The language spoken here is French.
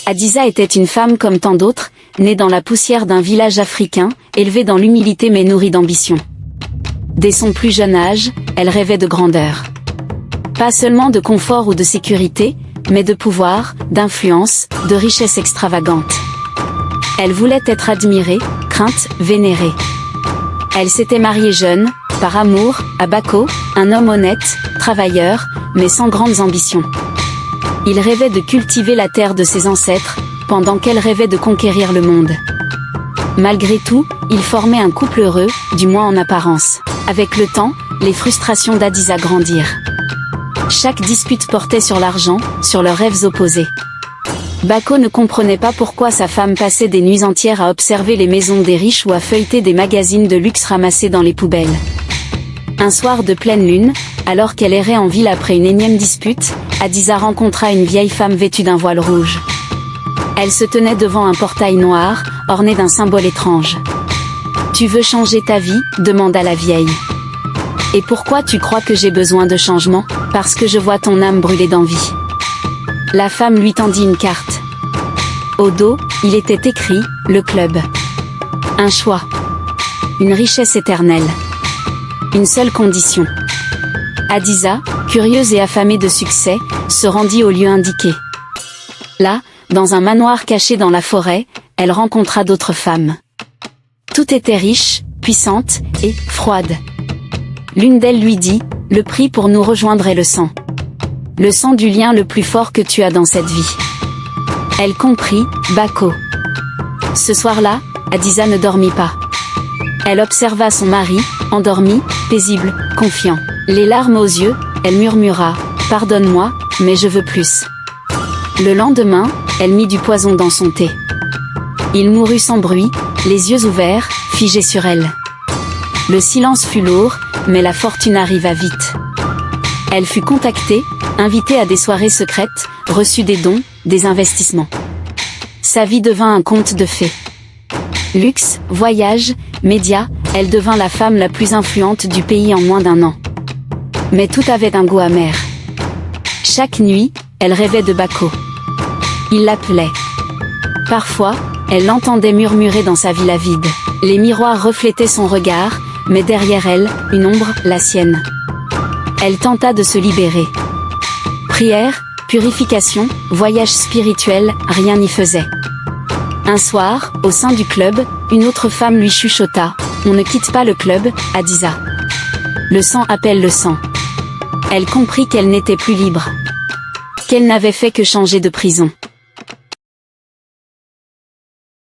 Hadiza était une femme comme tant d'autres, née dans la poussière d'un village africain, élevée dans l'humilité mais nourrie d'ambition. Dès son plus jeune âge, elle rêvait de grandeur. Pas seulement de confort ou de sécurité, mais de pouvoir, d'influence, de richesse extravagante. Elle voulait être admirée, crainte, vénérée. Elle s'était mariée jeune, par amour, à Bako, un homme honnête, travailleur, mais sans grandes ambitions. Il rêvait de cultiver la terre de ses ancêtres, pendant qu'elle rêvait de conquérir le monde. Malgré tout, ils formaient un couple heureux, du moins en apparence. Avec le temps, les frustrations d'Hadiza grandirent. Chaque dispute portait sur l'argent, sur leurs rêves opposés. Bako ne comprenait pas pourquoi sa femme passait des nuits entières à observer les maisons des riches ou à feuilleter des magazines de luxe ramassés dans les poubelles. Un soir de pleine lune, alors qu'elle errait en ville après une énième dispute, Hadiza rencontra une vieille femme vêtue d'un voile rouge. Elle se tenait devant un portail noir, orné d'un symbole étrange. « Tu veux changer ta vie ?» demanda la vieille. « Et pourquoi tu crois que j'ai besoin de changement ? Parce que je vois ton âme brûler d'envie. » La femme lui tendit une carte. Au dos, il était écrit « Le club ». Un choix. Une richesse éternelle. Une seule condition. Hadiza, curieuse et affamée de succès, se rendit au lieu indiqué. Là, dans un manoir caché dans la forêt, elle rencontra d'autres femmes. Toutes étaient riches, puissantes, et froides. L'une d'elles lui dit, « Le prix pour nous rejoindre est le sang. Le sang du lien le plus fort que tu as dans cette vie. » Elle comprit, Bako. Ce soir-là, Hadiza ne dormit pas. Elle observa son mari, endormi, paisible, confiant. Les larmes aux yeux, elle murmura, « Pardonne-moi, mais je veux plus. » Le lendemain, elle mit du poison dans son thé. Il mourut sans bruit, les yeux ouverts, figés sur elle. Le silence fut lourd, mais la fortune arriva vite. Elle fut contactée, invitée à des soirées secrètes, reçut des dons, des investissements. Sa vie devint un conte de fées. Luxe, voyages, médias, elle devint la femme la plus influente du pays en moins d'1 an. Mais tout avait un goût amer. Chaque nuit, elle rêvait de Bako. Il l'appelait. Parfois, elle l'entendait murmurer dans sa villa vide. Les miroirs reflétaient son regard, mais derrière elle, une ombre, la sienne. Elle tenta de se libérer. Prière, purification, voyage spirituel, rien n'y faisait. Un soir, au sein du club, une autre femme lui chuchota, « On ne quitte pas le club, Hadiza. Le sang appelle le sang. » Elle comprit qu'elle n'était plus libre. Qu'elle n'avait fait que changer de prison.